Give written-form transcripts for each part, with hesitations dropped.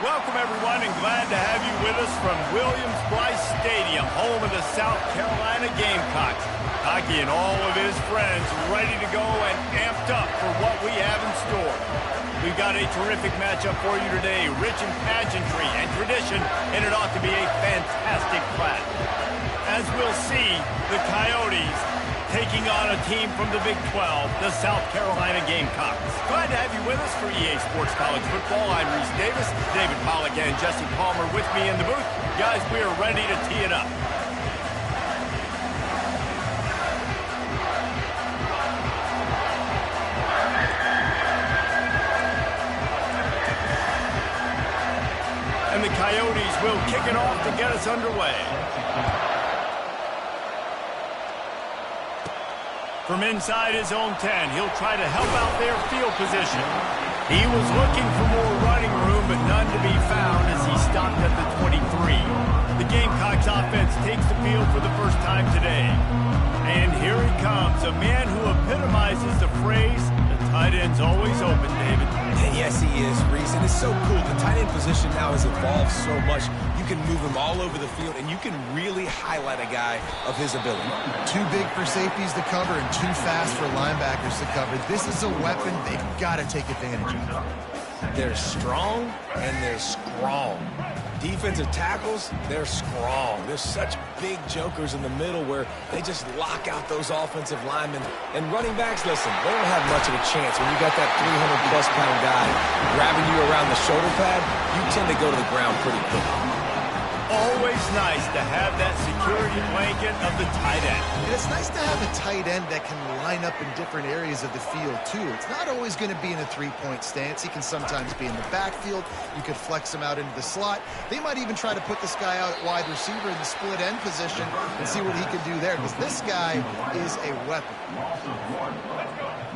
Welcome, everyone, and glad to have you with us from Williams-Brice Stadium, home of the South Carolina Gamecocks. Hockey and all of his friends ready to go and amped up for what we have in store. We've got a terrific matchup for you today, rich in pageantry and tradition, and it ought to be a fantastic clash. As we'll see, the Coyotes taking on a team from the Big 12, the South Carolina Gamecocks. Glad to have you with us for EA Sports College Football. I'm Reese Davis, David Pollack and Jesse Palmer with me in the booth. Guys, we are ready to tee it up. And the Coyotes will kick it off to get us underway. From inside his own 10, he'll try to help out their field position. He was looking for more running room, but none to be found as he stopped at the 23. The Gamecocks offense takes the field for the first time today. And here he comes, a man who epitomizes the phrase, the tight end's always open, David. Yes, he is, Reese, and it's so cool. The tight end position now has evolved so much. You can move him all over the field, and you can really highlight a guy of his ability. Too big for safeties to cover and too fast for linebackers to cover. This is a weapon they've got to take advantage of. They're strong, and they're strong. Defensive tackles, they're strong. There's such big jokers in the middle where they just lock out those offensive linemen. And running backs, listen, they don't have much of a chance. When you got that 300-plus pound guy grabbing you around the shoulder pad, you tend to go to the ground pretty quickly. Always nice to have that security blanket of the tight end. And it's nice to have a tight end that can line up in different areas of the field, too. It's not always going to be in a three-point stance. He can sometimes be in the backfield. You could flex him out into the slot. They might even try to put this guy out at wide receiver in the split end position and see what he can do there, because this guy is a weapon.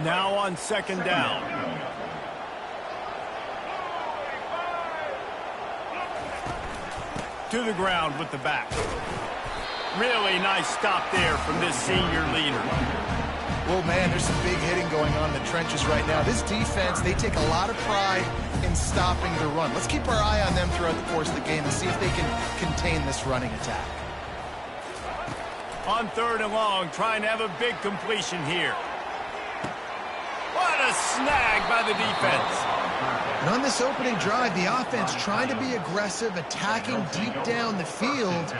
Now on second down. To the ground with the back. Really nice stop there from this senior leader. Well, man, there's some big hitting going on in the trenches right now. This defense, they take a lot of pride in stopping the run. Let's keep our eye on them throughout the course of the game and see if they can contain this running attack. On third and long, trying to have a big completion here. What a snag by the defense. And on this opening drive, the offense trying to be aggressive, attacking deep down the field,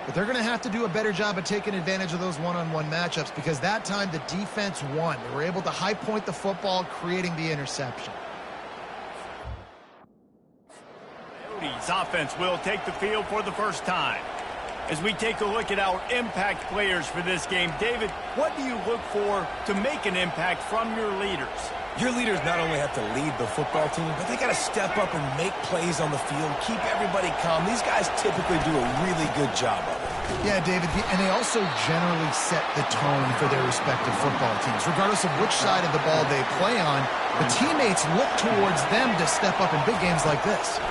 but they're going to have to do a better job of taking advantage of those one-on-one matchups, because that time the defense won. They were able to high point the football, creating the interception. Coyotes offense will take the field for the first time. As we take a look at our impact players for this game, David, what do you look for to make an impact from your leaders? Your leaders not only have to lead the football team, but they got to step up and make plays on the field, keep everybody calm. These guys typically do a really good job of it. Yeah, David, and they also generally set the tone for their respective football teams. Regardless of which side of the ball they play on, the teammates look towards them to step up in big games like this.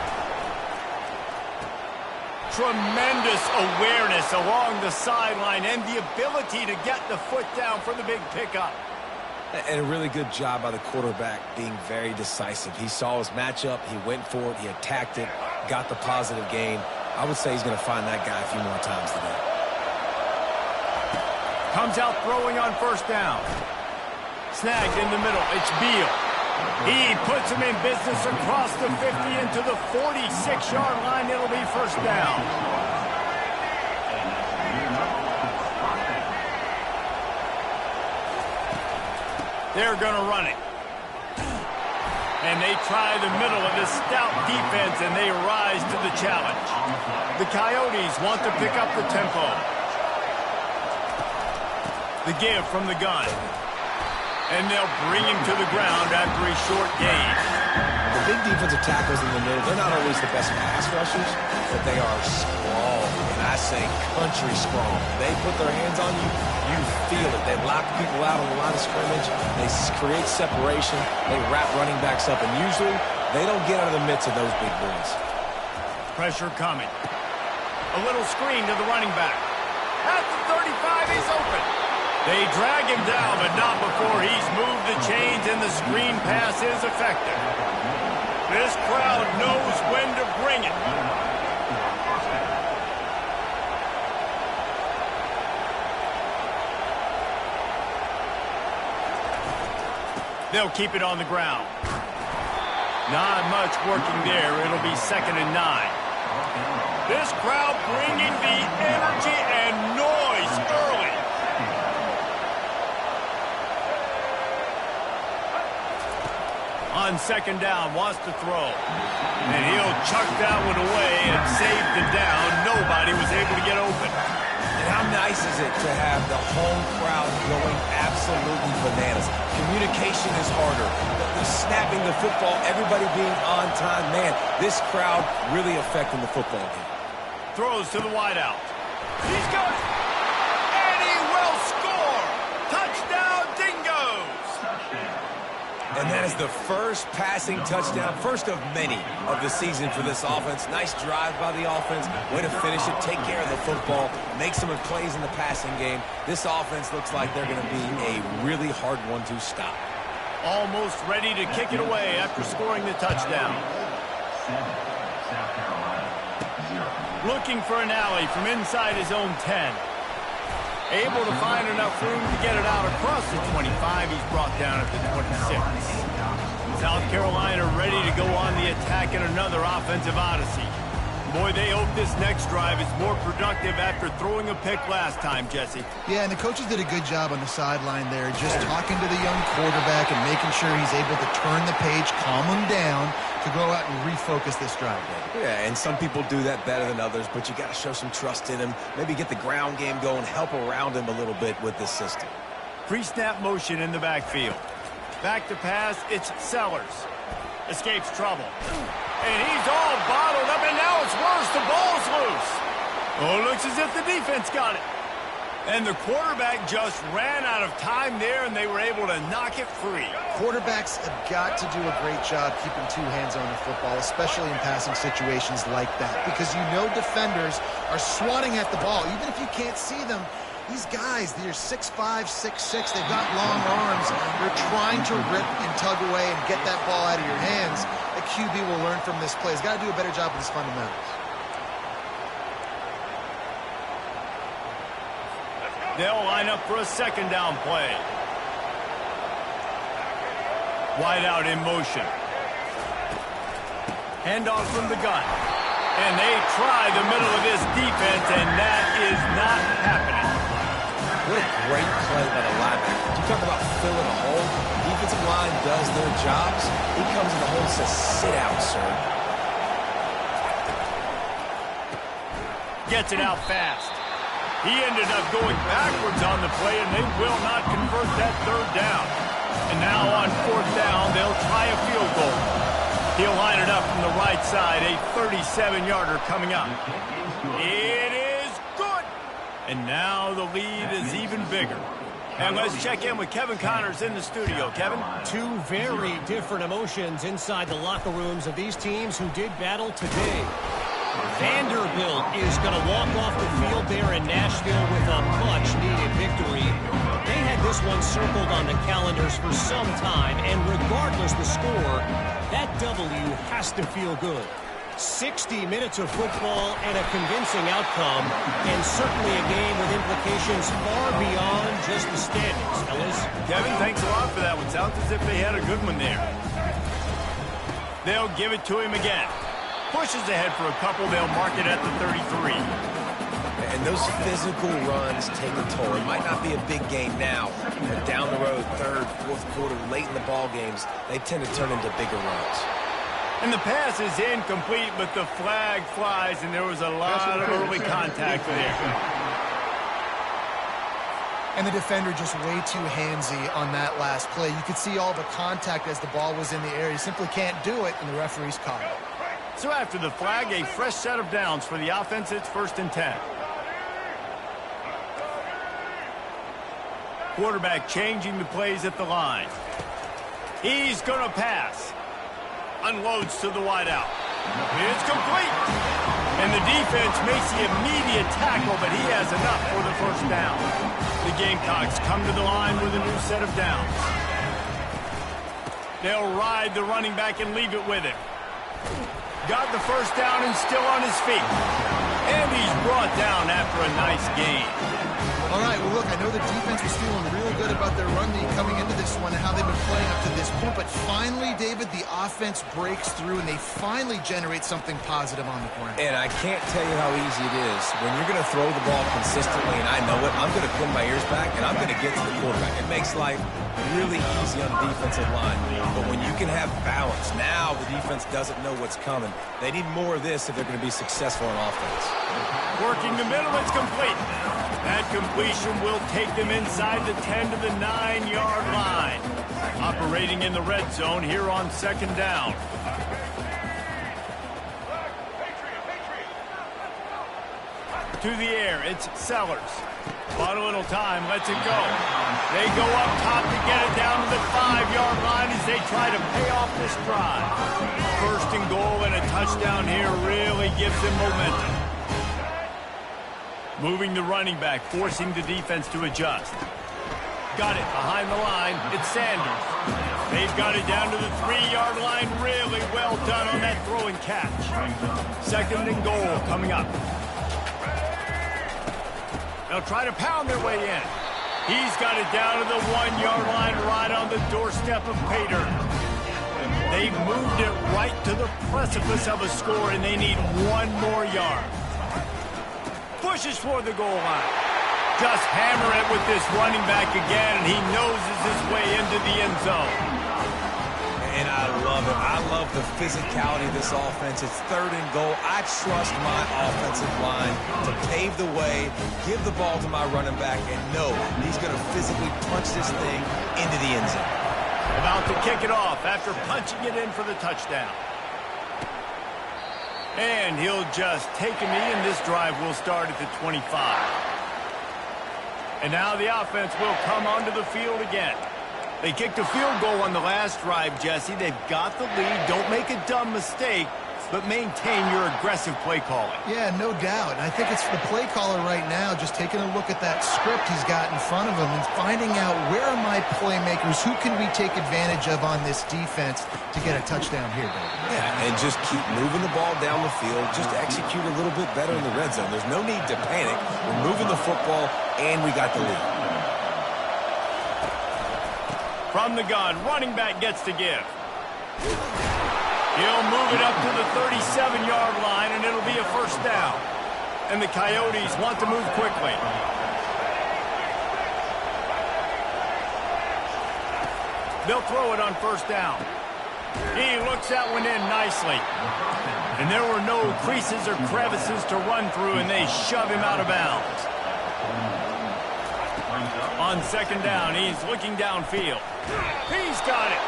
Tremendous awareness along the sideline and the ability to get the foot down for the big pickup. And a really good job by the quarterback being very decisive. He saw his matchup, he went for it, he attacked it, got the positive gain. I would say he's going to find that guy a few more times today. Comes out throwing on first down. Snagged in the middle. It's Beal. He puts him in business across the 50 into the 46-yard line. It'll be first down. They're going to run it. And they try the middle of this stout defense, and they rise to the challenge. The Coyotes want to pick up the tempo. The give from the gun. And they'll bring him to the ground after a short gain. The big defensive tackles in the middle, they're not always the best pass rushers, but they are strong. And I say country strong. They put their hands on you, you feel it. They lock people out on the line of scrimmage. They create separation. They wrap running backs up. And usually, they don't get out of the midst of those big boys. Pressure coming. A little screen to the running back. At the 35, he's open. They drag him down, but not before he's moved the chains and the screen pass is effective. This crowd knows when to They'll keep it on the ground. Not much working there. It'll be 2nd and 9. This crowd bringing the energy and noise early. On 2nd down, wants to throw. And he'll chuck that one away and save the down. Nobody was able to get open. And how nice is it to have the home crowd going absolutely bananas? Communication is harder. The snapping the football, everybody being on time. Man, this crowd really affecting the football game. Throws to the wideout. He's got it. And he will score. Touchdown, Dingoes. And that is the first passing touchdown, first of many of the season for this offense. Nice drive by the offense. Way to finish it, take care of the football, make some plays in the passing game. This offense looks like they're going to be a really hard one to stop. Almost ready to kick it away after scoring the touchdown. Looking for an alley from inside his own 10. Able to find enough room to get it out across the 25. He's brought down at the 26. South Carolina ready to go on the attack in another offensive odyssey. Boy, they hope this next drive is more productive after throwing a pick last time, Jesse. Yeah, and the coaches did a good job on the sideline there, just talking to the young quarterback and making sure he's able to turn the page, calm him down, to go out and refocus this drive. Yeah, and some people do that better than others, but you got to show some trust in him. Maybe get the ground game going, help around him a little bit with this system. Pre-snap motion in the backfield. Back to pass, it's Sellers. Escapes trouble. And he's all bottled up, and now it's worse. The ball's loose. Oh, looks as if the defense got it. And the quarterback just ran out of time there, and they were able to knock it free. Quarterbacks have got to do a great job keeping two hands on the football, especially in passing situations like that, because you know defenders are swatting at the ball. Even if you can't see them, these guys, they're 6'5", 6'6", they've got long arms. They're trying to rip and tug away and get that ball out of your hands. A QB will learn from this play. He's got to do a better job with his fundamentals. They'll line up for a 2nd down play. Wide out in motion. Handoff from the gun. And they try the middle of this defense, and that is not happening. What a great play by the linebacker. You talk about filling a hole. Defensive line does their jobs. He comes in the hole and says, sit out, sir. Gets it out fast. He ended up going backwards on the play, and they will not convert that 3rd down. And now on 4th down, they'll try a field goal. He'll line it up from the right side, a 37-yarder coming up. It is good. And now the lead is even bigger. And let's check in with Kevin Connors in the studio. Kevin? Two very different emotions inside the locker rooms of these teams who did battle today. Vanderbilt is going to walk off the field there in Nashville with a much-needed victory. They had this one circled on the calendars for some time, and regardless the score, that W has to feel good. 60 minutes of football and a convincing outcome, and certainly a game with implications far beyond just the standings. Ellis? Kevin, thanks a lot for that one. Sounds as if they had a good one there. They'll give it to him again. Pushes ahead for a couple. They'll mark it at the 33. And those physical runs take a toll. It might not be a big game now, but down the road, 3rd, 4th quarter, late in the ball games, they tend to turn into bigger runs. And the pass is incomplete, but the flag flies, and there was a lot of early contact there. And the defender just way too handsy on that last play. You could see all the contact as the ball was in the air. He simply can't do it, and the referee's caught it. So after the flag, a fresh set of downs for the offense. It's 1st and 10. Quarterback changing the plays at the line. He's going to pass. Unloads to the wideout. It's complete. And the defense makes the immediate tackle, but he has enough for the 1st down. The Gamecocks come to the line with a new set of downs. They'll ride the running back and leave it with him. Got the 1st down and still on his feet. And he's brought down after a nice gain. All right, well, look, I know the defense was feeling real good about their run lead coming into this one and how they've been playing up to this point. But finally, David, the offense breaks through, and they finally generate something positive on the ground. And I can't tell you how easy it is. When you're going to throw the ball consistently, and I know it, I'm going to pin my ears back, and I'm going to get to the quarterback. It makes life really easy on the defensive line. But when you can have balance, now the defense doesn't know what's coming. They need more of this if they're going to be successful on offense. Working the middle, it's complete. That completion will take them inside the 10 to the 9-yard line. Operating in the red zone here on second down. To the air, it's Sellers. Bought a little time, lets it go. They go up top to get it down to the 5-yard line as they try to pay off this drive. First and goal and a touchdown here really gives them momentum. Moving the running back, forcing the defense to adjust. Got it behind the line. It's Sanders. They've got it down to the 3-yard line. Really well done on that throw and catch. Second and goal coming up. They'll try to pound their way in. He's got it down to the 1-yard line right on the doorstep of Pater. They've moved it right to the precipice of a score, and they need one more yard. Pushes for the goal line. Just hammer it with this running back again, and he noses his way into the end zone. And I love it. I love the physicality of this offense. It's third and goal. I trust my offensive line to pave the way, give the ball to my running back, and know he's going to physically punch this thing into the end zone. About to kick it off after punching it in for the touchdown. And he'll just take a knee, and this drive will start at the 25. And now the offense will come onto the field again. They kicked a field goal on the last drive, Jesse. They've got the lead. Don't make a dumb mistake, but maintain your aggressive play calling. Yeah, no doubt. And I think it's the play caller right now just taking a look at that script he's got in front of him and finding out where are my playmakers, who can we take advantage of on this defense to get a touchdown here, David. Yeah, and just keep moving the ball down the field. Just execute a little bit better in the red zone. There's no need to panic. We're moving the football, and we got the lead. From the gun, running back gets to give. He'll move it up to the 37-yard line, and it'll be a first down. And the Coyotes want to move quickly. They'll throw it on first down. He looks that one in nicely. And there were no creases or crevices to run through, and they shove him out of bounds. On second down, he's looking downfield. He's got it.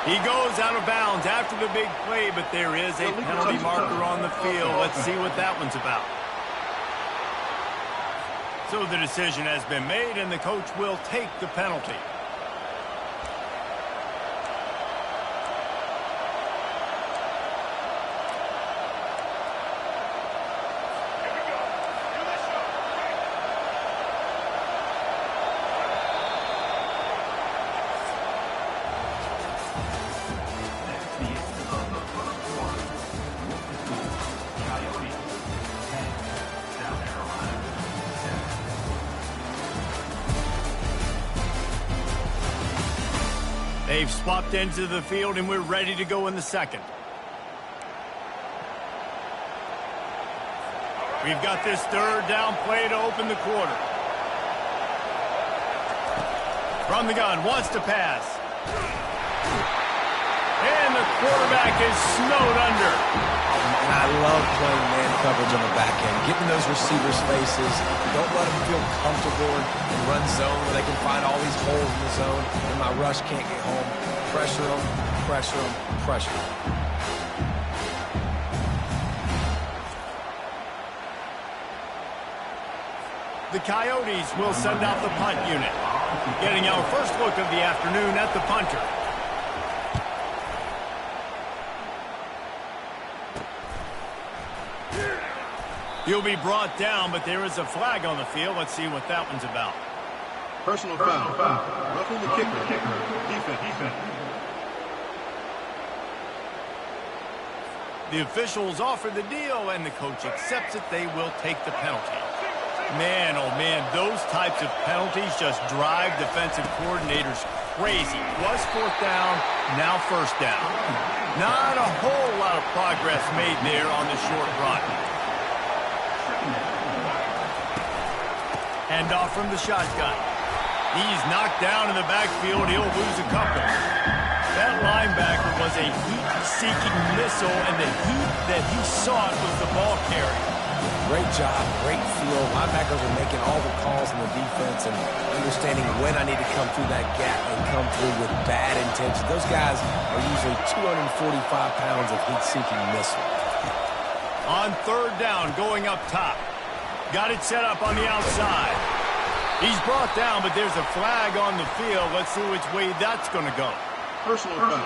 He goes out of bounds after the big play, but there is a penalty marker on the field. Let's see what that one's about. So the decision has been made, and the coach will take the penalty. They've swapped into the field, and we're ready to go in the second. We've got this third down play to open the quarter. From the gun, wants to pass. And the quarterback is snowed under. And I love playing man coverage on the back end, getting those receivers' faces. Don't let them feel comfortable and run zone where they can find all these holes in the zone and my rush can't get home. Pressure them, pressure them, pressure them. The Coyotes will send out the punt unit. Getting our first look of the afternoon at the punter. He'll be brought down, but there is a flag on the field. Let's see what that one's about. Personal foul. Roughing the kicker. Defense. The officials offer the deal, and the coach accepts it. They will take the penalty. Man, oh man, those types of penalties just drive defensive coordinators crazy. Was fourth down, now first down. Not a whole lot of progress made there on the short run. Hand off from the shotgun. He's knocked down in the backfield. He'll lose a couple. That linebacker was a heat-seeking missile, and the heat that he sought was the ball carrier. Great job, great feel. Linebackers are making all the calls in the defense and understanding when I need to come through that gap and come through with bad intention. Those guys are usually 245 pounds of heat-seeking missile. On third down, going up top. Got it set up on the outside. He's brought down, but there's a flag on the field. Let's see which way that's going to go. Personal foul.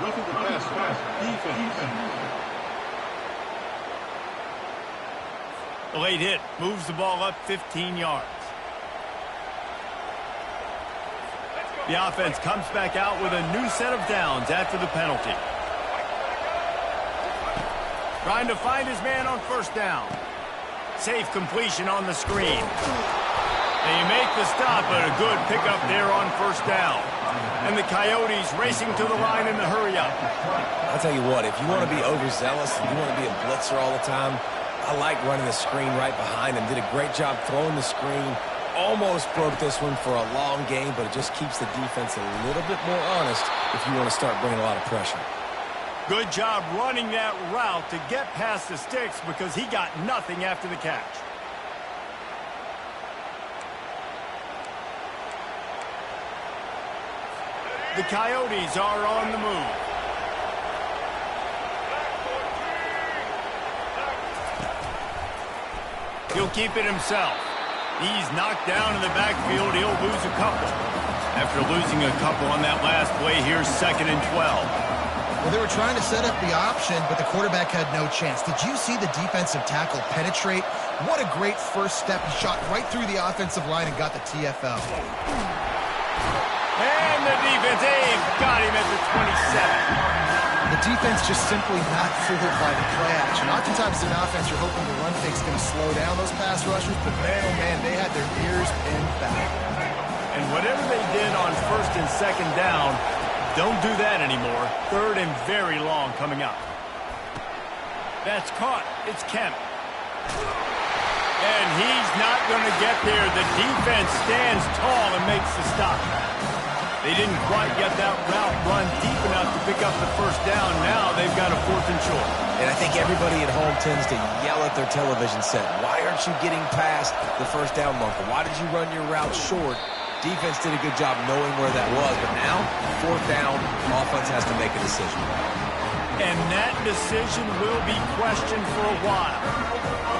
Roughing the passer. Defense. The late hit moves the ball up 15 yards. The offense comes back out with a new set of downs after the penalty. Trying to find his man on first down. Safe completion on the screen. They make the stop, but a good pickup there on first down. And the Coyotes racing to the line in the hurry up. I'll tell you what, if you want to be overzealous and you want to be a blitzer all the time, I like running the screen right behind him. Did a great job throwing the screen. Almost broke this one for a long game, but it just keeps the defense a little bit more honest if you want to start bringing a lot of pressure. Good job running that route to get past the sticks because he got nothing after the catch. The Coyotes are on the move. He'll keep it himself. He's knocked down in the backfield. He'll lose a couple. After losing a couple on that last play, here's 2nd and 12. Well, they were trying to set up the option, but the quarterback had no chance. Did you see the defensive tackle penetrate? What a great first step. He shot right through the offensive line and got the TFL. And the defense, they've got him at the 27. The defense just simply not fooled by the play action. Oftentimes in offense, you're hoping the run fake's going to slow down those pass rushers, but man, oh man, they had their ears pinned back. And whatever they did on 1st and 2nd down, don't do that anymore. 3rd and very long coming up. That's caught. It's Kemp. And he's not going to get there. The defense stands tall and makes the stop. They didn't quite get that route run deep enough to pick up the first down. Now they've got a 4th and short. And I think everybody at home tends to yell at their television set. Why aren't you getting past the first down marker? Why did you run your route short? Defense did a good job knowing where that was, but now, 4th down, offense has to make a decision. And that decision will be questioned for a while.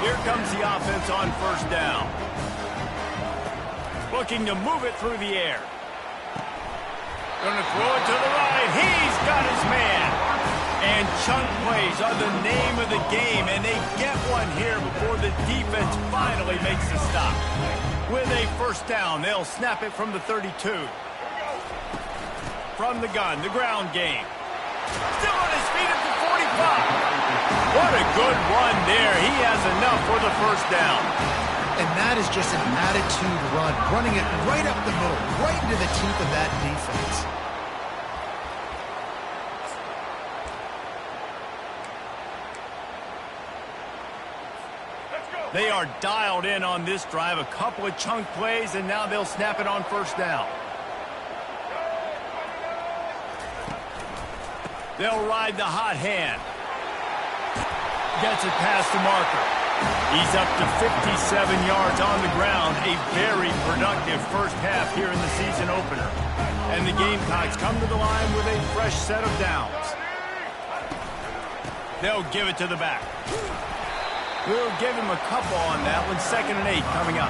Here comes the offense on 1st down. Looking to move it through the air. Going to throw it to the right. He's got his man. And chunk plays are the name of the game, and they get one here before the defense finally makes the stop. With a 1st down, they'll snap it from the 32. From the gun, the ground game. Still on his feet at the 45. What a good run there. He has enough for the 1st down. And that is just an attitude run, running it right up the middle, right into the teeth of that defense. They are dialed in on this drive. A couple of chunk plays, and now they'll snap it on 1st down. They'll ride the hot hand. Gets it past the marker. He's up to 57 yards on the ground. A very productive first half here in the season opener. And the Gamecocks come to the line with a fresh set of downs. They'll give it to the back. We'll give him a couple on that one. 2nd and 8 coming up.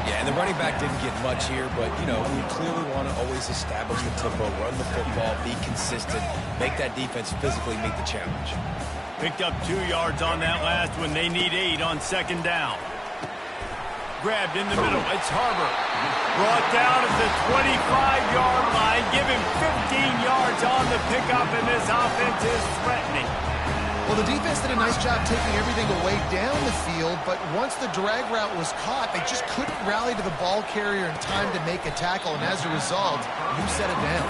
Yeah, and the running back didn't get much here, but, you know, we clearly want to always establish the tempo, run the football, be consistent, make that defense physically meet the challenge. Picked up 2 yards on that last one. They need 8 on 2nd down. Grabbed in the middle. It's Harbor. Brought down at the 25-yard line. Give him 15 yards on the pickup, and this offense is threatening. Well, the defense did a nice job taking everything away down the field, but once the drag route was caught, they just couldn't rally to the ball carrier in time to make a tackle, and as a result, you set it down.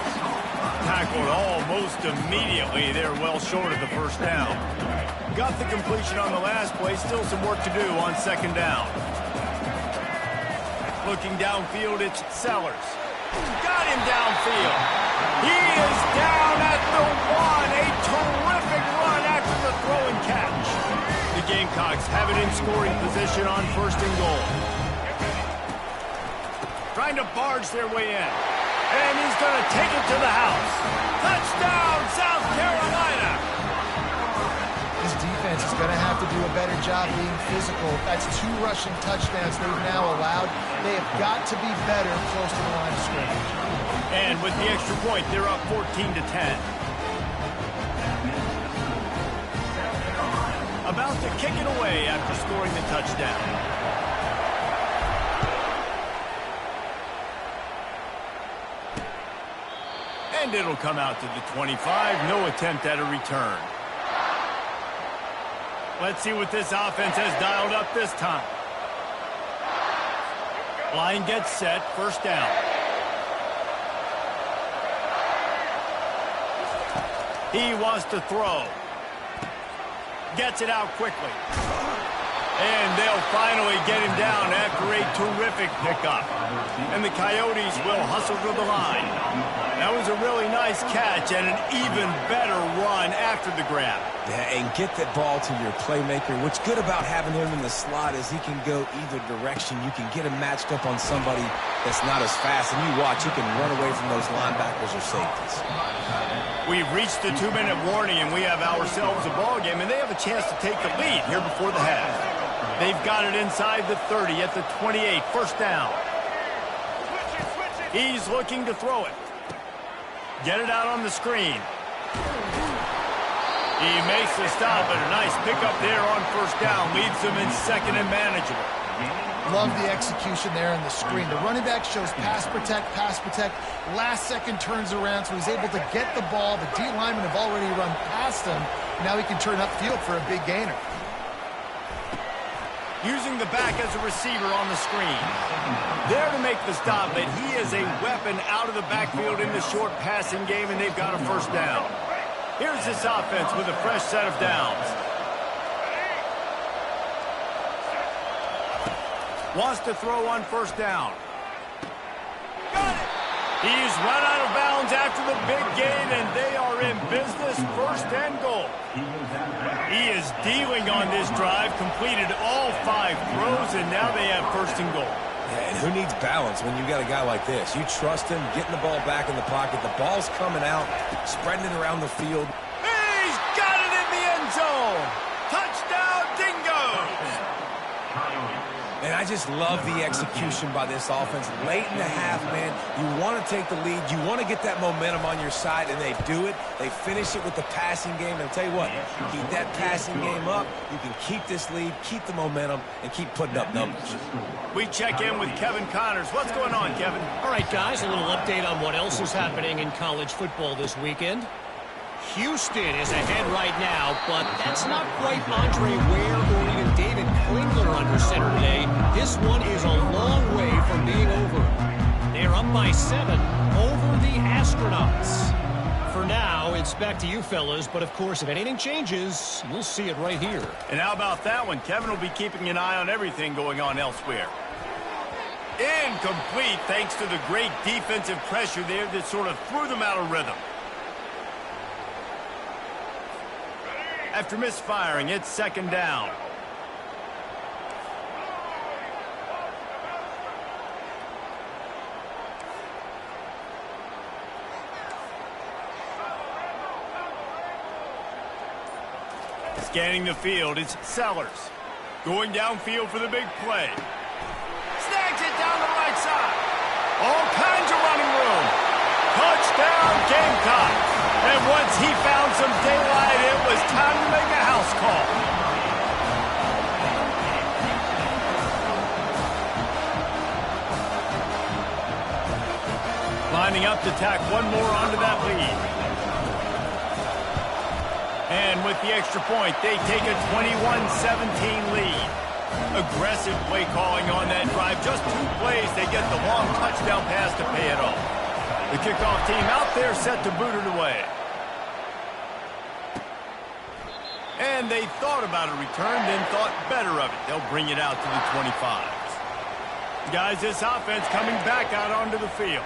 Tackled almost immediately. They're well short of the first down. Got the completion on the last play. Still some work to do on second down. Looking downfield, it's Sellers. Got him downfield. He is down at the 1. A terrific run after the throw and catch. The Gamecocks have it in scoring position on first and goal. Trying to barge their way in. And he's going to take it to the house. Touchdown, South Carolina! This defense is going to have to do a better job being physical. That's 2 rushing touchdowns they've now allowed. They have got to be better close to the line of scrimmage. And with the extra point, they're up 14-10. About to kick it away after scoring the touchdown. And it'll come out to the 25. No attempt at a return. Let's see what this offense has dialed up this time. Line gets set. First down. He wants to throw. Gets it out quickly. And they'll finally get him down after a terrific pickup. And the Coyotes will hustle to the line. That was a really nice catch and an even better run after the grab. Yeah, and get that ball to your playmaker. What's good about having him in the slot is he can go either direction. You can get him matched up on somebody that's not as fast. And you watch, he can run away from those linebackers or safeties. We've reached the 2-minute warning, and we have ourselves a ball game, and they have a chance to take the lead here before the half. They've got it inside the 30 at the 28. First down. He's looking to throw it. Get it out on the screen. He makes the stop, but a nice pickup there on first down. Leaves them in second and manageable. Love the execution there on the screen. The running back shows pass protect, pass protect. Last second turns around, so he's able to get the ball. The D linemen have already run past him. Now he can turn upfield for a big gainer. Using the back as a receiver on the screen. There to make the stop, but he is a weapon out of the backfield in the short passing game, and they've got a first down. Here's this offense with a fresh set of downs. Wants to throw on first down. Got it! He's run out of bounds after the big gain, and they are in business, first and goal. He is dealing on this drive, completed all 5 throws, and now they have first and goal. Yeah, and who needs balance when you got a guy like this? You trust him, getting the ball back in the pocket. The ball's coming out, spreading it around the field. He's got it in the end zone. Touchdown, Dingoes. And I just love the execution by this offense. Late in the half, man, you want to take the lead. You want to get that momentum on your side, and they do it. They finish it with the passing game. And I'll tell you what, keep that passing game up. You can keep this lead, keep the momentum, and keep putting up numbers. We check in with Kevin Connors. What's going on, Kevin? All right, guys, a little update on what else is happening in college football this weekend. Houston is ahead right now, but that's not quite Andre Ware or even David Klingler under center today. This one is a long way from being over. They're up by 7 over the Astronauts. For now, it's back to you fellas, but of course, if anything changes, you'll see it right here. And how about that one? Kevin will be keeping an eye on everything going on elsewhere. Incomplete, thanks to the great defensive pressure there that sort of threw them out of rhythm. After misfiring, it's second down. Scanning the field, it's Sellers. Going downfield for the big play. Snags it down the right side. All kinds of running room. Touchdown, Gamecocks. And once he found some daylight, it was time to make a house call. Lining up to tack one more onto that lead. And with the extra point, they take a 21-17 lead. Aggressive play calling on that drive. Just 2 plays, they get the long touchdown pass to pay it off. The kickoff team out there set to boot it away. And they thought about a return, then thought better of it. They'll bring it out to the 25s. Guys, this offense coming back out onto the field.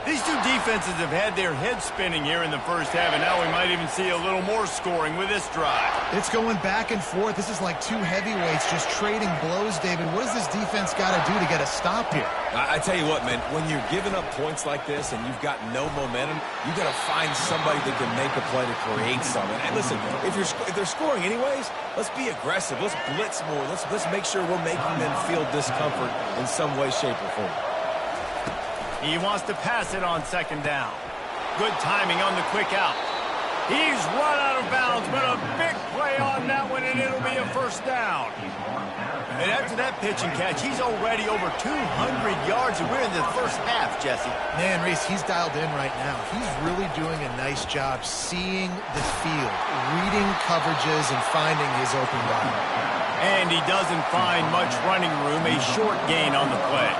These two defenses have had their heads spinning here in the first half, and now we might even see a little more scoring with this drive. It's going back and forth. This is like 2 heavyweights just trading blows, David. What does this defense got to do to get a stop here? I tell you what, man, when you're giving up points like this and you've got no momentum, you got to find somebody that can make a play to create something. And listen, if they're scoring anyways, let's be aggressive. Let's blitz more. Let's make sure we're making them feel discomfort in some way, shape, or form. He wants to pass it on second down. Good timing on the quick out. He's run out of bounds, but a big play on that one, and it'll be a first down. And after that pitch and catch, he's already over 200 yards, and we're in the first half, Jesse. Man, Reese, he's dialed in right now. He's really doing a nice job seeing the field, reading coverages, and finding his open guy. And he doesn't find much running room, a short gain on the play.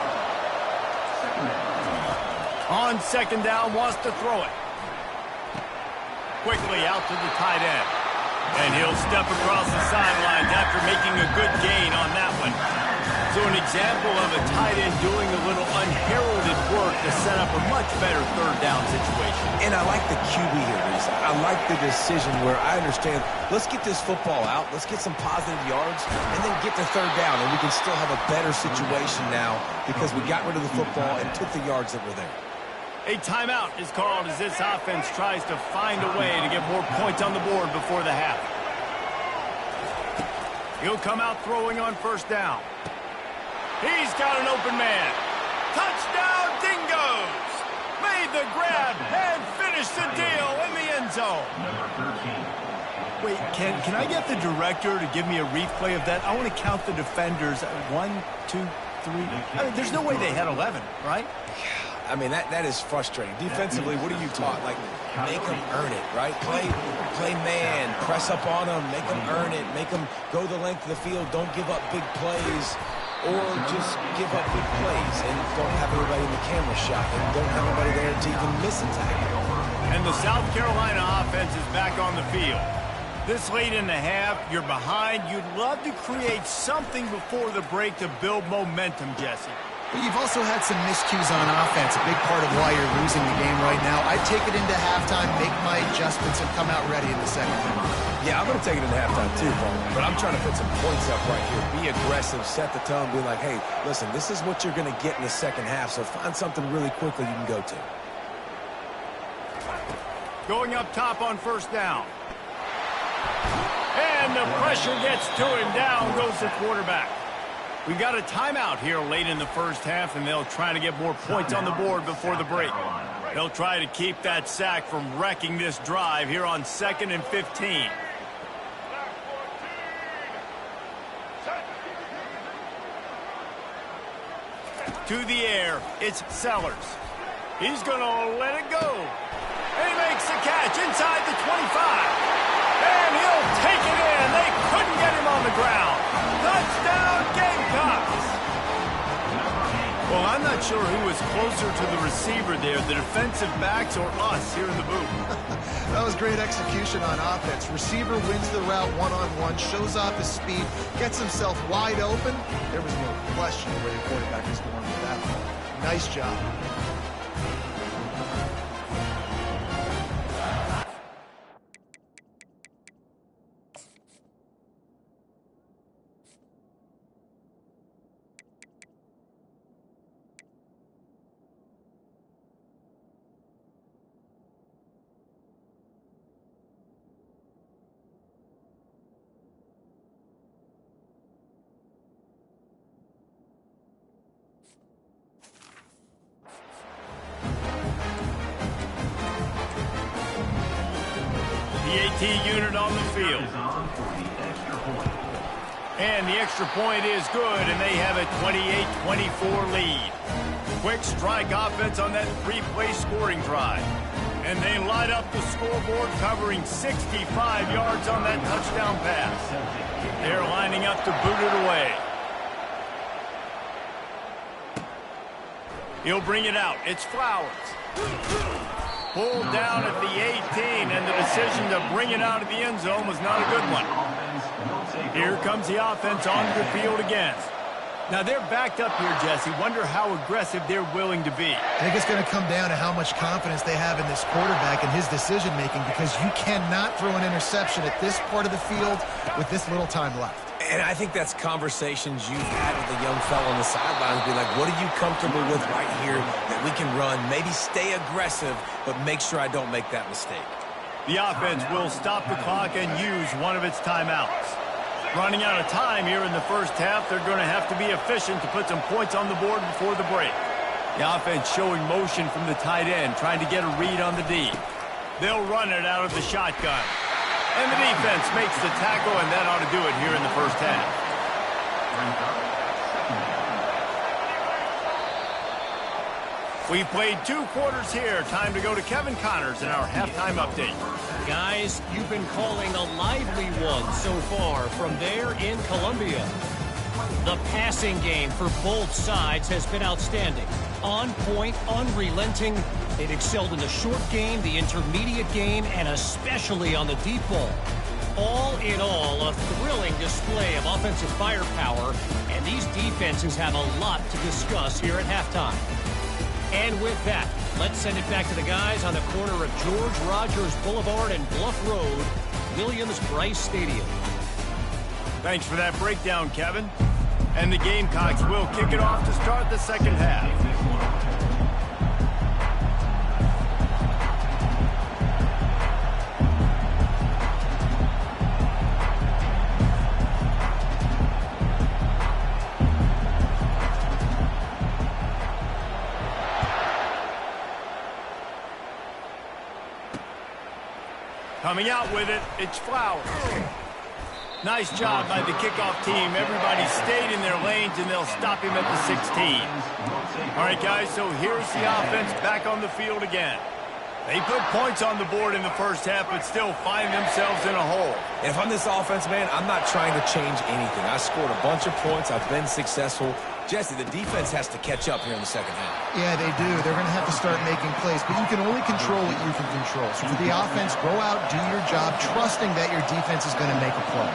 On second down, wants to throw it. Quickly out to the tight end. And he'll step across the sidelines after making a good gain on that one. So an example of a tight end doing a little unheralded work to set up a much better third down situation. And I like the QB here, Reese. I like the decision where I understand, let's get this football out, let's get some positive yards, and then get to third down, and we can still have a better situation now because we got rid of the football and took the yards that were there. A timeout is called as this offense tries to find a way to get more points on the board before the half. He'll come out throwing on first down. He's got an open man. Touchdown, Dingoes! Made the grab and finished the deal in the end zone. Wait, can I get the director to give me a replay of that? I want to count the defenders. 1, 2, 3. I mean, there's no way they had 11, right? I mean, that is frustrating. Defensively, what are you taught? Like, make them earn it, right? Play man, press up on them, make them earn it, make them go the length of the field, don't give up big plays, or just give up big plays and don't have everybody in the camera shot and don't have anybody there to even miss a tackle. And the South Carolina offense is back on the field. This late in the half, you're behind. You'd love to create something before the break to build momentum, Jesse. But you've also had some miscues on offense, a big part of why you're losing the game right now. I'd take it into halftime, make my adjustments, and come out ready in the second half. Yeah, I'm going to take it into halftime too, Paul. But I'm trying to put some points up right here. Be aggressive, set the tone, be like, hey, listen, this is what you're going to get in the second half, so find something really quickly you can go to. Going up top on first down. And the pressure gets to him. Down goes the quarterback. We got a timeout here late in the first half, and they'll try to get more points on the board before the break. They'll try to keep that sack from wrecking this drive here on 2nd and 15. To the air, it's Sellers. He's going to let it go. And he makes the catch inside the 25. And he'll take it in. They couldn't get him on the ground. Touchdown, Gamecocks! Well, I'm not sure who was closer to the receiver there, the defensive backs or us here in the booth. That was great execution on offense. Receiver wins the route one-on-one, shows off his speed, gets himself wide open. There was no question where the quarterback was going with that ball. Nice job. The AT unit on the field. And the extra point is good, and they have a 28-24 lead. Quick strike offense on that 3-play scoring drive. And they light up the scoreboard, covering 65 yards on that touchdown pass. They're lining up to boot it away. He'll bring it out. It's Flowers. Pulled down at the 18, and the decision to bring it out of the end zone was not a good one. Here comes the offense onto the field again. Now they're backed up here, Jesse. Wonder how aggressive they're willing to be. I think it's going to come down to how much confidence they have in this quarterback and his decision-making, because you cannot throw an interception at this part of the field with this little time left. And I think that's conversations you've had with the young fella on the sidelines. Be like, what are you comfortable with right here that we can run? Maybe stay aggressive, but make sure I don't make that mistake. The offense will stop the clock and use one of its timeouts. Running out of time here in the first half, they're going to have to be efficient to put some points on the board before the break. The offense showing motion from the tight end, trying to get a read on the D. They'll run it out of the shotgun. And the defense makes the tackle, and that ought to do it here in the first half. We played 2 quarters here. Time to go to Kevin Connors in our halftime update. Guys, you've been calling a lively one so far from there in Columbia. The passing game for both sides has been outstanding. On point, unrelenting. They've excelled in the short game, the intermediate game, and especially on the deep ball. All in all, a thrilling display of offensive firepower, and these defenses have a lot to discuss here at halftime. And with that, let's send it back to the guys on the corner of George Rogers Boulevard and Bluff Road, Williams-Brice Stadium. Thanks for that breakdown, Kevin. And the Gamecocks will kick it off to start the second half. Coming out with it, it's Flowers. Nice job by the kickoff team. Everybody stayed in their lanes, and they'll stop him at the 16. All right, guys, so here's the offense back on the field again. They put points on the board in the first half, but still find themselves in a hole. And if I'm this offense, man, I'm not trying to change anything. I scored a bunch of points. I've been successful. Jesse, the defense has to catch up here in the second half. Yeah, they do. They're going to have to start making plays, but you can only control what you can control. So for the offense, go out, do your job, trusting that your defense is going to make a play.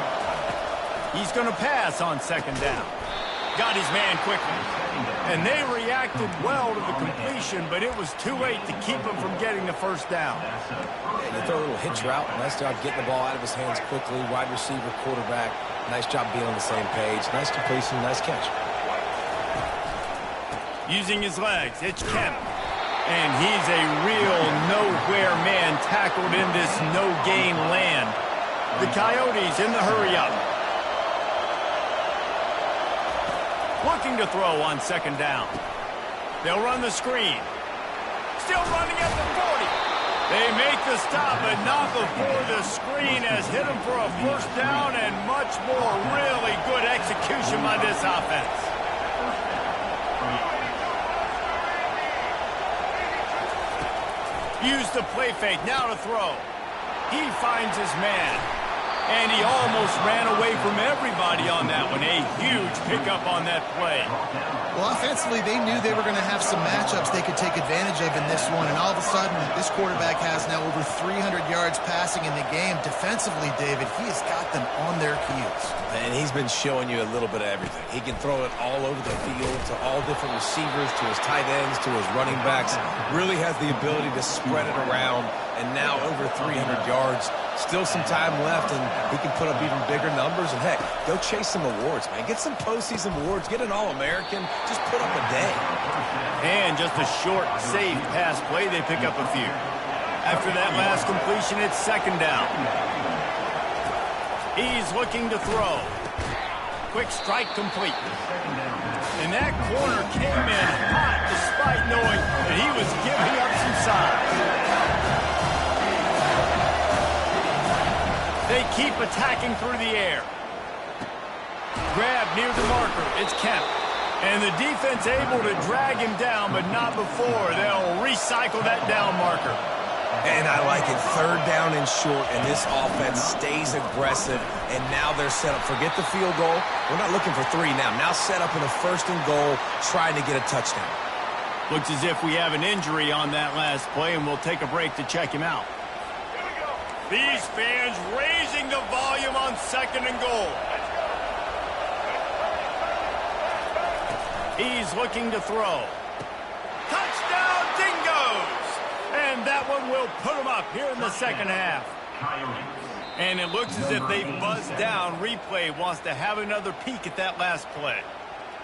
He's going to pass on second down. Got his man quickly. And they reacted well to the completion, but it was too late to keep him from getting the first down. Yeah, you throw a little hitch route. Nice job getting the ball out of his hands quickly. Wide receiver, quarterback. Nice job being on the same page. Nice completion, nice catch. Using his legs, it's Kemp. And he's a real nowhere man tackled in this no-gain land. The Coyotes in the hurry-up. Looking to throw on second down. They'll run the screen. Still running at the 40. They make the stop, but not before the screen has hit them for a first down and much more. Really good execution by this offense. Use the play fake, now to throw. He finds his man. And he almost ran away from everybody on that one. A huge pickup on that play. Well, offensively, they knew they were going to have some matchups they could take advantage of in this one. And all of a sudden, this quarterback has now over 300 yards passing in the game. Defensively, David, he has got them on their heels. And he's been showing you a little bit of everything. He can throw it all over the field to all different receivers, to his tight ends, to his running backs. Really has the ability to spread it around. And now over 300 yards. Still some time left, and he can put up even bigger numbers. And, heck, go chase some awards, man. Get some postseason awards. Get an All-American. Just put up a day. And just a short, safe pass play. They pick up a few. After that last completion, it's second down. He's looking to throw. Quick strike complete. And that corner came in hot despite knowing that he was giving up some size. They keep attacking through the air. Grab near the marker. It's Kemp. And the defense able to drag him down, but not before. They'll recycle that down marker. And I like it. 3rd down and short, and this offense stays aggressive, and now they're set up. Forget the field goal. We're not looking for 3 now. Now set up in a 1st and goal, trying to get a touchdown. Looks as if we have an injury on that last play, and we'll take a break to check him out. These fans raising the volume on 2nd and goal. He's looking to throw. Touchdown, Dingoes! And that one will put him up here in the 2nd half. And it looks as if they've buzzed down. Replay wants to have another peek at that last play.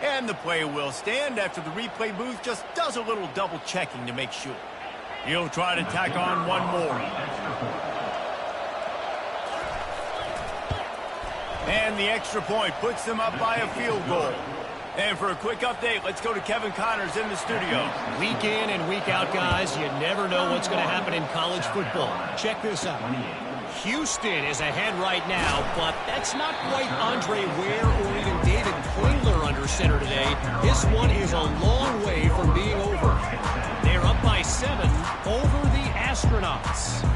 And the play will stand after the replay booth just does a little double checking to make sure. He'll try to tack on one more. And the extra point puts them up by a field goal. And for a quick update, let's go to Kevin Connors in the studio. Week in and week out, guys, you never know what's going to happen in college football. Check this out. Houston is ahead right now, but that's not quite Andre Ware or even David Klingler under center today. This one is a long way from being over. They're up by 7 over the Astronauts.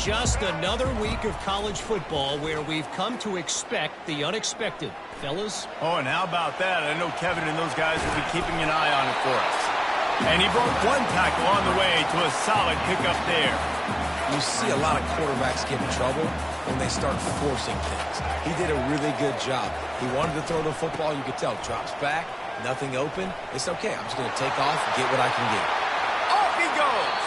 Just another week of college football where we've come to expect the unexpected. Fellas? Oh, and how about that? I know Kevin and those guys will be keeping an eye on it for us. And he broke one tackle on the way to a solid pickup there. You see a lot of quarterbacks get in trouble when they start forcing things. He did a really good job. He wanted to throw the football. You could tell. Drops back, nothing open. It's okay. I'm just going to take off and get what I can get. Off he goes.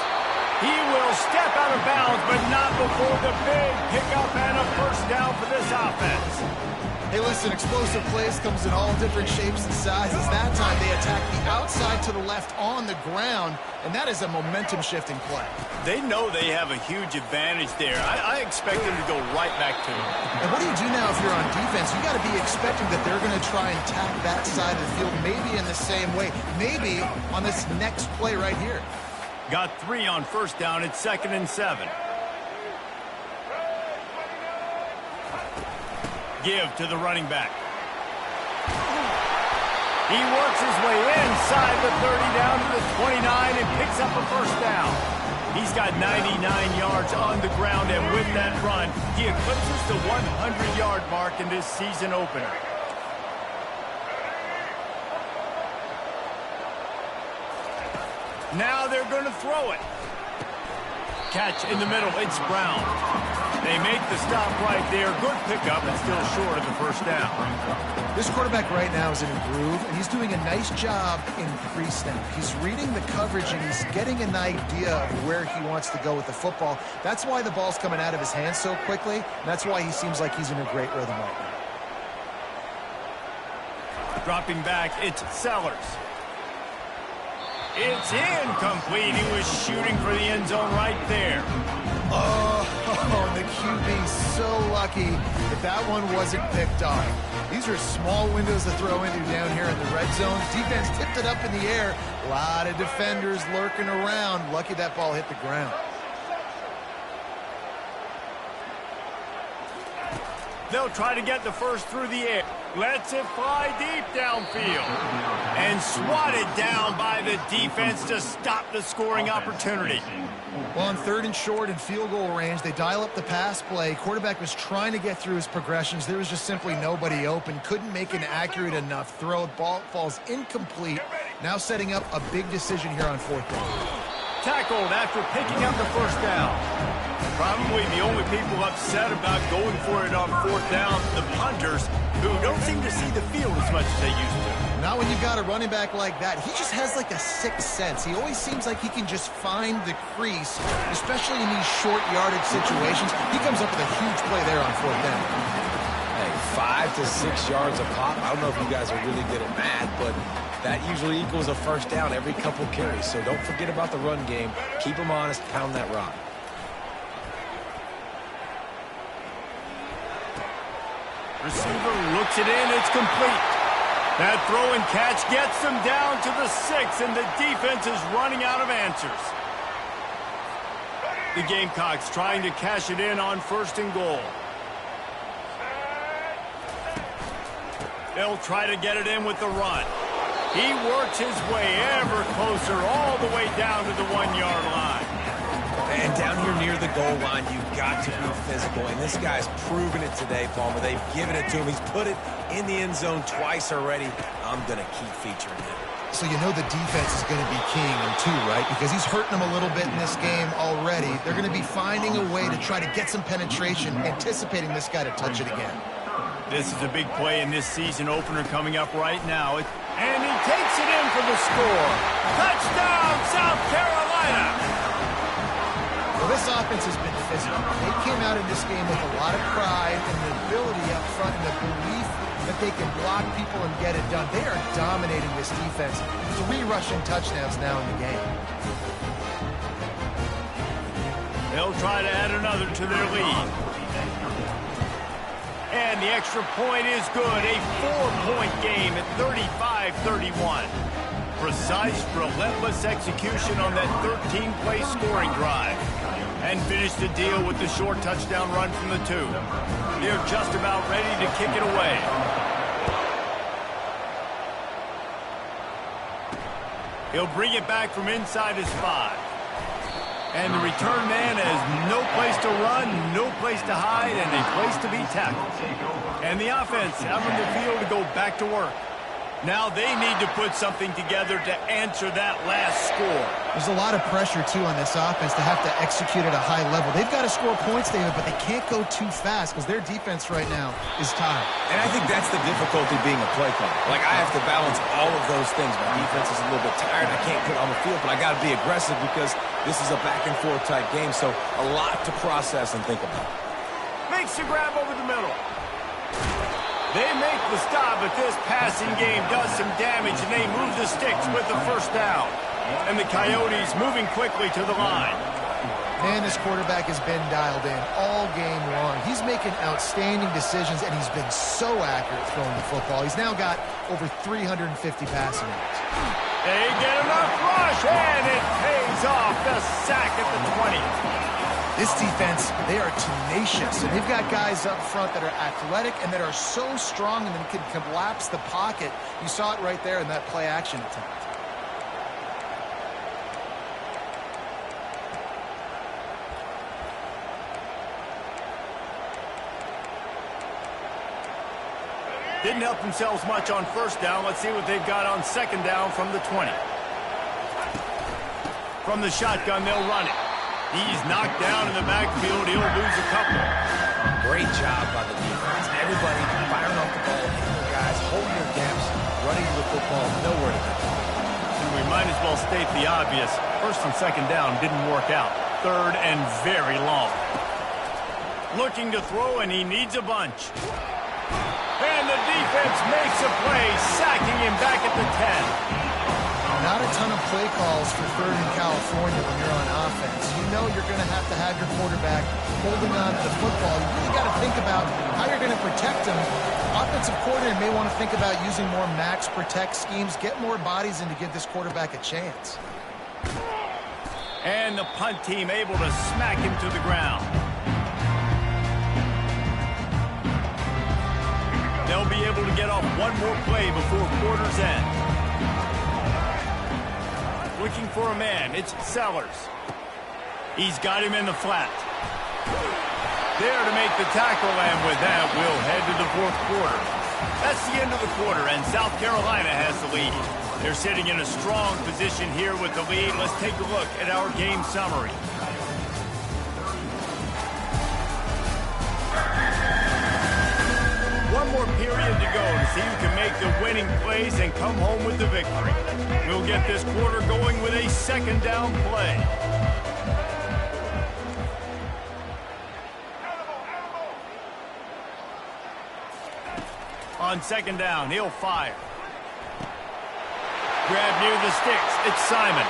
He will step out of bounds, but not before the big pickup and a 1st down for this offense. Hey, listen, explosive plays comes in all different shapes and sizes. That time they attack the outside to the left on the ground, and that is a momentum-shifting play. They know they have a huge advantage there. I expect them to go right back to it. And what do you do now if you're on defense? You got to be expecting that they're going to try and attack that side of the field, maybe in the same way, maybe on this next play right here. Got 3 on 1st down. It's 2nd and 7. Give to the running back. He works his way inside the 30 down to the 29 and picks up a 1st down. He's got 99 yards on the ground, and with that run, he eclipses the 100-yard mark in this season opener. Now they're going to throw it. Catch in the middle. It's Brown. They make the stop right there. Good pickup, and still short of the 1st down. This quarterback right now is in a groove, and he's doing a nice job in pre-snap. He's reading the coverage, and he's getting an idea of where he wants to go with the football. That's why the ball's coming out of his hands so quickly, and that's why he seems like he's in a great rhythm right now. Dropping back, it's Sellers. It's incomplete. He was shooting for the end zone right there. Oh, the QB's so lucky that that one wasn't picked off. These are small windows to throw into down here in the red zone. Defense tipped it up in the air. A lot of defenders lurking around. Lucky that ball hit the ground. They'll try to get the 1st through the air. Lets it fly deep downfield. And swatted down by the defense to stop the scoring opportunity. Well, on 3rd and short and field goal range, they dial up the pass play. Quarterback was trying to get through his progressions. There was just simply nobody open. Couldn't make an accurate enough throw. Ball falls incomplete. Now setting up a big decision here on 4th down. Tackled after picking up the 1st down. Probably the only people upset about going for it on 4th down, the punters, who don't seem to see the field as much as they used to. Not when you've got a running back like that. He just has like a sixth sense. He always seems like he can just find the crease, especially in these short yardage situations. He comes up with a huge play there on 4th down. Hey, 5 to 6 yards a pop. I don't know if you guys are really good at math, but that usually equals a 1st down every couple carries. So don't forget about the run game. Keep them honest. Pound that rock. Receiver looks it in. It's complete. That throw and catch gets them down to the 6, and the defense is running out of answers. The Gamecocks trying to cash it in on 1st and goal. They'll try to get it in with the run. He works his way ever closer all the way down to the 1-yard line. And down here near the goal line, you've got to be physical. And this guy's proven it today, Palmer. They've given it to him. He's put it in the end zone twice already. I'm going to keep featuring him. So you know the defense is going to be keying him too, right? Because he's hurting them a little bit in this game already. They're going to be finding a way to try to get some penetration, anticipating this guy to touch it again. This is a big play in this season opener coming up right now. And he takes it in for the score. Touchdown, South Carolina! Well, this offense has been physical. They came out in this game with a lot of pride and the ability up front and the belief that they can block people and get it done. They are dominating this defense. 3 rushing touchdowns now in the game. They'll try to add another to their lead. And the extra point is good. A 4-point game at 35-31. Precise, relentless execution on that 13-play scoring drive. And finish the deal with the short touchdown run from the 2. They're just about ready to kick it away. He'll bring it back from inside his 5. And the return man has no place to run, no place to hide, and a place to be tackled. And the offense out on the field to go back to work. Now they need to put something together to answer that last score. There's a lot of pressure, too, on this offense to have to execute at a high level. They've got to score points, David, but they can't go too fast because their defense right now is tired. And I think that's the difficulty being a play caller. Like, I have to balance all of those things. My defense is a little bit tired. I can't put it on the field, but I got to be aggressive because this is a back-and-forth type game, so a lot to process and think about. Makes the grab over the middle. They make the stop, but this passing game does some damage, and they move the sticks with the first down. And the Coyotes moving quickly to the line. Man, this quarterback has been dialed in all game long. He's making outstanding decisions, and he's been so accurate throwing the football. He's now got over 350 passing yards. They get enough rush, and it pays off. The sack at the 20. This defense, they are tenacious, and they've got guys up front that are athletic and that are so strong and then can collapse the pocket. You saw it right there in that play-action attempt. Didn't help themselves much on first down. Let's see what they've got on second down from the 20. From the shotgun, they'll run it. He's knocked down in the backfield. He'll lose a couple. Great job by the defense. Everybody firing off the ball, hitting their guys, holding their gaps, running to the football, nowhere to go. We might as well state the obvious. First and second down didn't work out. Third and very long. Looking to throw, and he needs a bunch. And the defense makes a play, sacking him back at the 10. Not a ton of play calls for third in California when you're on offense. You know you're going to have your quarterback holding on to the football. You really got to think about how you're going to protect him. Offensive coordinator may want to think about using more max protect schemes, get more bodies in to give this quarterback a chance. And the punt team able to smack him to the ground. They'll be able to get off one more play before quarter's end. Looking for a man, it's Sellers. He's got him in the flat. There to make the tackle, and with that, we'll head to the fourth quarter. That's the end of the quarter, and South Carolina has the lead. They're sitting in a strong position here with the lead. Let's take a look at our game summary. One more period to go to see who can make the winning plays and come home with the victory. We'll get this quarter going with a second down play. On second down, he'll fire. Grab near the sticks. It's Simon.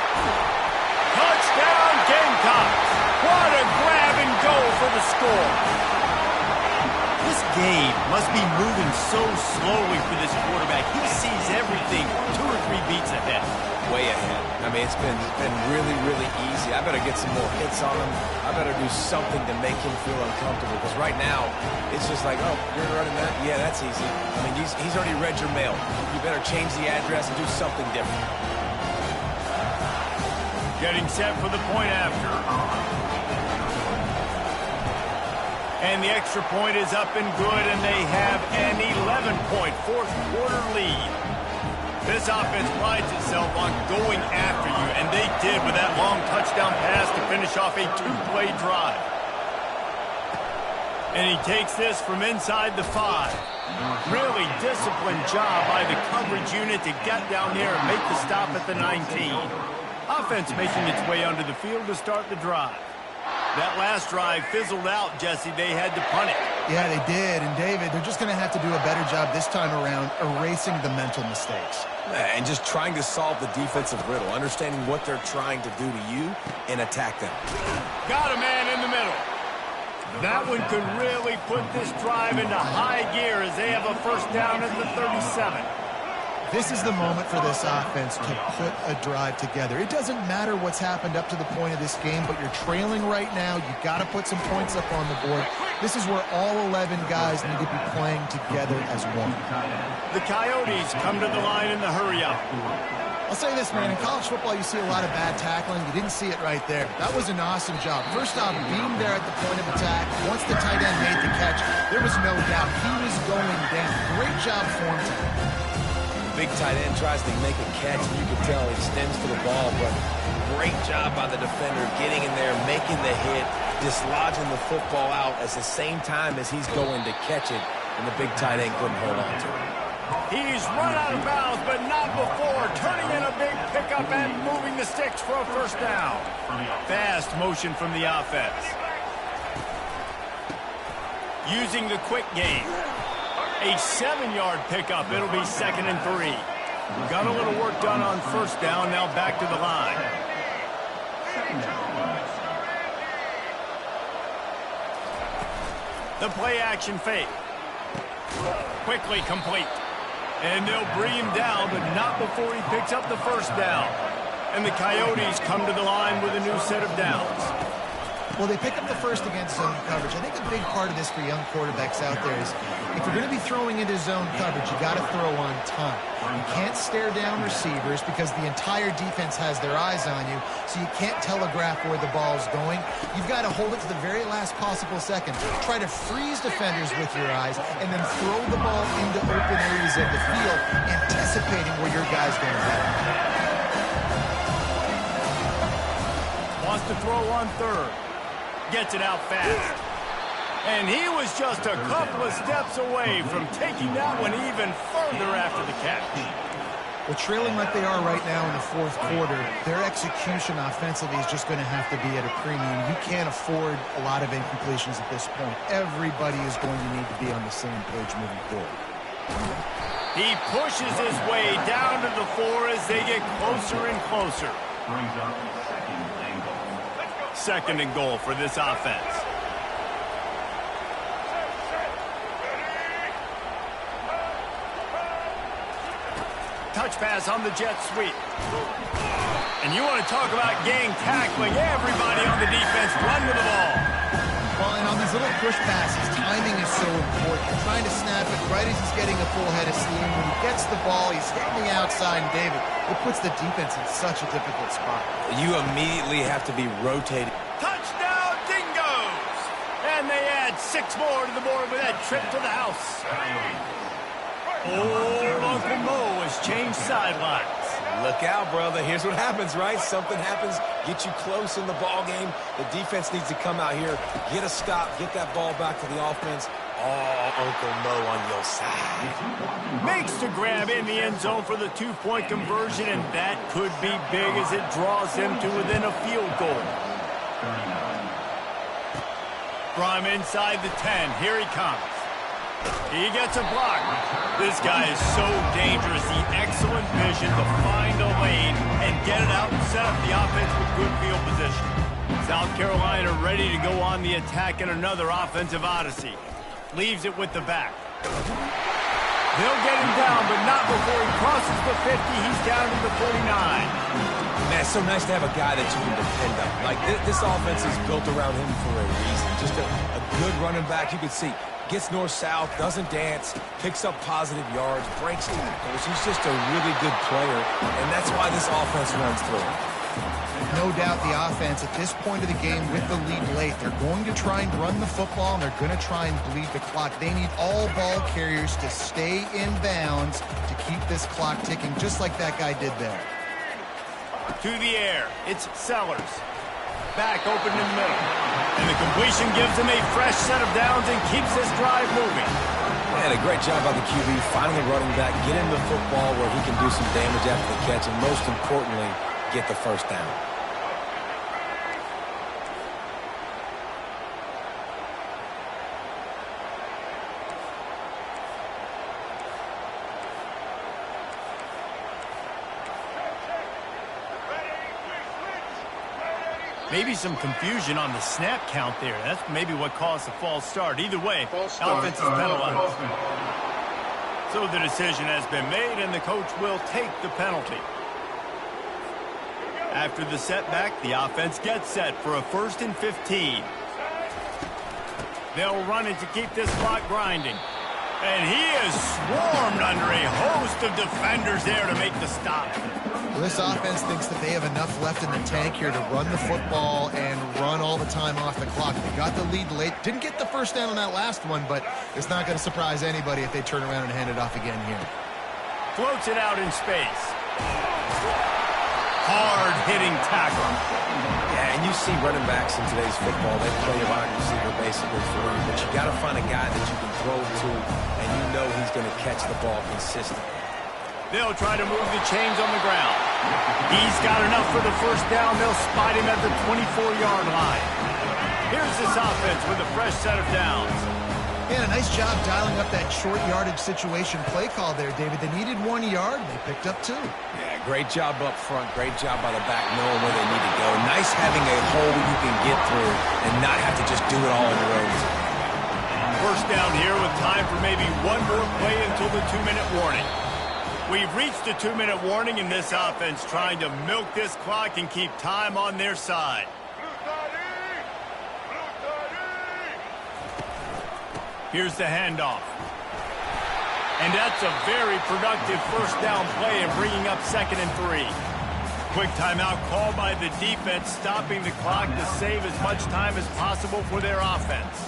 Touchdown, Gamecocks! What a grab and go for the score. This game must be moving so slowly for this quarterback. He sees everything 2 or 3 beats ahead. Way ahead. I mean, it's been really, really easy. I better get some more hits on him. I better do something to make him feel uncomfortable, because right now, it's just like, oh, you're running that? Yeah, that's easy. I mean, he's already read your mail. You better change the address and do something different. Getting set for the point after. And the extra point is up and good, and they have an 11-point fourth-quarter lead. This offense prides itself on going after you, and they did with that long touchdown pass to finish off a two-play drive. And he takes this from inside the 5. Really disciplined job by the coverage unit to get down there and make the stop at the 19. Offense making its way onto the field to start the drive. That last drive fizzled out, Jesse. They had to punt it. Yeah, they did. And, David, they're just going to have to do a better job this time around erasing the mental mistakes. And just trying to solve the defensive riddle, understanding what they're trying to do to you and attack them. Got a man in the middle. That one could really put this drive into high gear as they have a first down at the 37. This is the moment for this offense to put a drive together. It doesn't matter what's happened up to the point of this game, but you're trailing right now. You've got to put some points up on the board. This is where all 11 guys need to be playing together as one. The Coyotes come to the line in the hurry-up. I'll say this, man. In college football, you see a lot of bad tackling. You didn't see it right there. That was an awesome job. First off, being there at the point of attack. Once the tight end made the catch, there was no doubt he was going down. Great job for him today. Big tight end tries to make a catch, and you can tell he extends for the ball, but great job by the defender getting in there, making the hit, dislodging the football out at the same time as he's going to catch it, and the big tight end couldn't hold on to it. He's run out of bounds, but not before turning in a big pickup and moving the sticks for a first down. Fast motion from the offense. Using the quick game. A 7-yard pickup. It'll be 2nd and 3. Got a little work done on first down. Now back to the line. The play action fake. Quickly complete. And they'll bring him down, but not before he picks up the first down. And the Coyotes come to the line with a new set of downs. Well, they pick up the first against zone coverage. I think a big part of this for young quarterbacks out there is if you're going to be throwing into zone coverage, you got to throw on time. You can't stare down receivers because the entire defense has their eyes on you, so you can't telegraph where the ball's going. You've got to hold it to the very last possible second. Try to freeze defenders with your eyes and then throw the ball into open areas of the field, anticipating where your guy's going to be. Wants to throw on third. Gets it out fast. And he was just a couple of steps away from taking that one even further after the catch. Well, trailing like they are right now in the fourth quarter, their execution offensively is just going to have to be at a premium. You can't afford a lot of incompletions at this point. Everybody is going to need to be on the same page moving forward. He pushes his way down to the 4 as they get closer and closer. Second and goal for this offense. Touch pass on the jet sweep. And you want to talk about gang tackling. Everybody on the defense run with the ball. Well, and on these little push passes, timing is so important. You're trying to snap it right as he's getting a full head of steam. When he gets the ball, he's hitting the outside, and David, it puts the defense in such a difficult spot. You immediately have to be rotating. Touchdown, Dingoes! And they add 6 more to the board with that trip to the house. Old Uncle Mo has changed sidelines. Look out, brother. Here's what happens, right? Something happens, get you close in the ball game. The defense needs to come out here, get a stop, get that ball back to the offense. Oh, Uncle Mo on your side. Makes the grab in the end zone for the 2-point conversion, and that could be big as it draws them to within a field goal. From inside the 10, here he comes. He gets a block. This guy is so dangerous. The excellent vision to find a lane and get it out and set up the offense with good field position. South Carolina ready to go on the attack in another offensive odyssey. Leaves it with the back. They'll get him down, but not before he crosses the 50. He's down to the 49. Man, it's so nice to have a guy that you can depend on. Like, this offense is built around him for a reason. Just a good running back. You can see, gets north-south, doesn't dance, picks up positive yards, breaks tackles. He's just a really good player, and that's why this offense runs through him. No doubt the offense at this point of the game with the lead late, they're going to try and run the football, and they're going to try and bleed the clock. They need all ball carriers to stay in bounds to keep this clock ticking, just like that guy did there. To the air, it's Sellers. Back open in the middle. And the completion gives him a fresh set of downs and keeps this drive moving. Man, a great job by the QB, finally running back, get him the football where he can do some damage after the catch, and most importantly, get the first down. Maybe some confusion on the snap count there. That's maybe what caused the false start. Either way, offense is penalized. So the decision has been made, and the coach will take the penalty. After the setback, the offense gets set for a 1st and 15. They'll run it to keep this clock grinding. And he is swarmed under a host of defenders there to make the stop. Well, this offense thinks that they have enough left in the tank here to run the football and run all the time off the clock. They got the lead late. Didn't get the first down on that last one, but it's not going to surprise anybody if they turn around and hand it off again here. Floats it out in space. Hard-hitting tackle. Yeah, and you see running backs in today's football, they play a wide receiver basically for you, but you got to find a guy that you can throw to, and you know he's going to catch the ball consistently. They'll try to move the chains on the ground. He's got enough for the first down. They'll spot him at the 24-yard line. Here's this offense with a fresh set of downs. Yeah, nice job dialing up that short yardage situation play call there, David. They needed 1 yard, and they picked up 2. Yeah, great job up front. Great job by the back knowing where they need to go. Nice having a hole you can get through and not have to just do it all on your own. First down here with time for maybe one more play until the 2-minute warning. We've reached the 2-minute warning, and this offense trying to milk this clock and keep time on their side. Here's the handoff. And that's a very productive first down play and bringing up 2nd and 3. Quick timeout called by the defense, stopping the clock to save as much time as possible for their offense.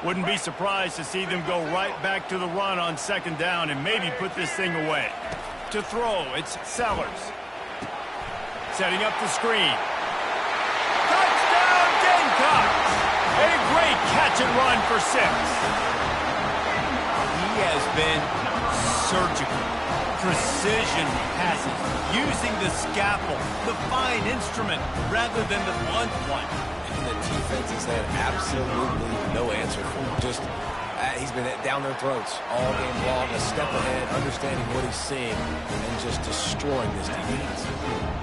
Wouldn't be surprised to see them go right back to the run on 2nd down and maybe put this thing away. To throw, it's Sellers. Setting up the screen. Touchdown, Gamecocks! A great catch and run for 6. He has been surgical. Precision passes, using the scalpel, the fine instrument, rather than the blunt one. And the defense has had absolutely no answer for him. Just, he's been down their throats all game long, a step ahead, understanding what he's seeing, and just destroying this defense.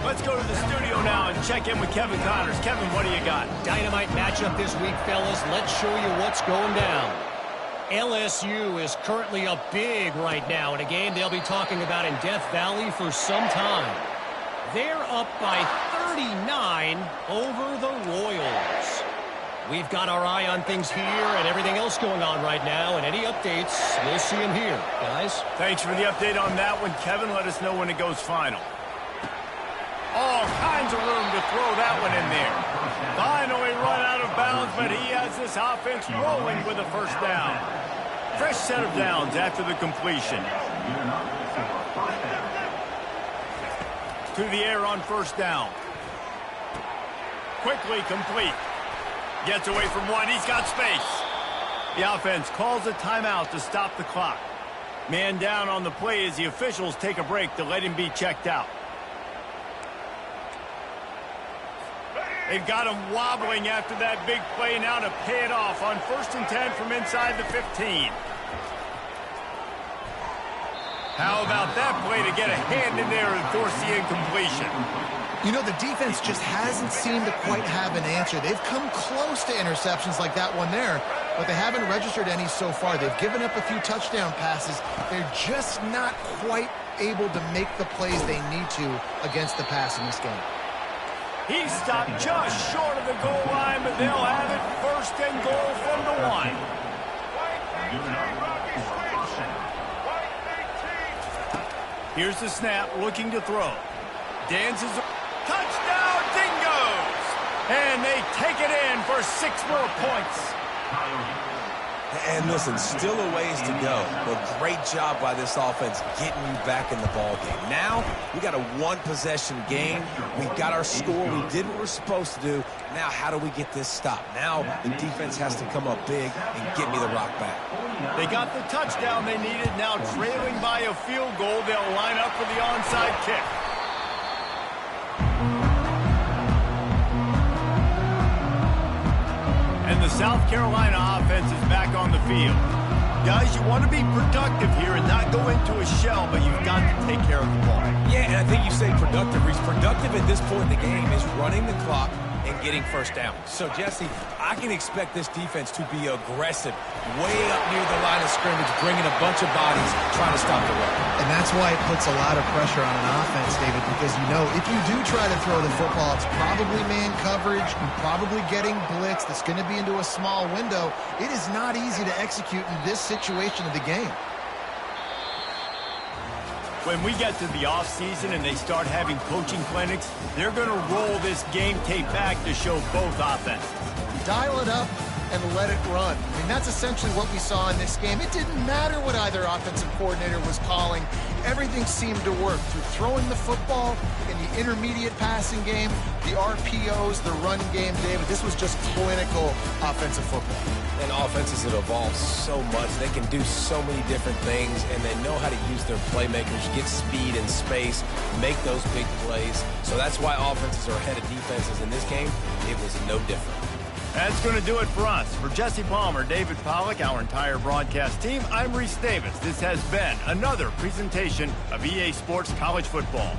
Let's go to the studio now and check in with Kevin Connors. Kevin, what do you got? Dynamite matchup this week, fellas. Let's show you what's going down. LSU is currently up big right now in a game they'll be talking about in Death Valley for some time. They're up by 39 over the Royals. We've got our eye on things here and everything else going on right now, and any updates, we'll see them here. Guys? Thanks for the update on that one, Kevin. Let us know when it goes final. All kinds of room to throw that one in there. Finally run out of bounds, but he has this offense rolling with a first down. Fresh set of downs after the completion. To the air on first down. Quickly complete. Gets away from one. He's got space. The offense calls a timeout to stop the clock. Man down on the play as the officials take a break to let him be checked out. They've got him wobbling after that big play now to pay it off on 1st and 10 from inside the 15. How about that play to get a hand in there and force the incompletion? You know, the defense just hasn't seemed to quite have an answer. They've come close to interceptions like that one there, but they haven't registered any so far. They've given up a few touchdown passes. They're just not quite able to make the plays they need to against the pass in this game. He stopped just short of the goal line, but they'll have it 1st and goal from the 1. Here's the snap, looking to throw. dances. Touchdown, Dingoes! And they take it in for 6 more points. And listen, still a ways to go, but great job by this offense getting you back in the ball game. Now, we got a one-possession game. We got our score. We did what we're supposed to do. Now, how do we get this stopped? Now, the defense has to come up big and get me the rock back. They got the touchdown they needed. Now, trailing by a field goal, they'll line up for the onside kick. And the South Carolina offense is back on the field. Guys, you want to be productive here and not go into a shell, but you've got to take care of the ball. Yeah, and I think you say productive. Reese, productive at this point in the game is running the clock and getting first down. So, Jesse, I can expect this defense to be aggressive, way up near the line of scrimmage, bringing a bunch of bodies, trying to stop the run. And that's why it puts a lot of pressure on an offense, David, because you know if you do try to throw the football, it's probably man coverage, you're probably getting blitz, that's going to be into a small window. It is not easy to execute in this situation of the game. When we get to the offseason and they start having coaching clinics, they're going to roll this game tape back to show both offenses. Dial it up and let it run. I mean, that's essentially what we saw in this game. It didn't matter what either offensive coordinator was calling. Everything seemed to work through throwing the football in the intermediate passing game, the RPOs, the run game, David. This was just clinical offensive football. And offenses that evolve so much, they can do so many different things, and they know how to use their playmakers, get speed and space, make those big plays. So that's why offenses are ahead of defenses in this game. It was no different. That's going to do it for us. For Jesse Palmer, David Pollack, our entire broadcast team, I'm Reese Davis. This has been another presentation of EA Sports College Football.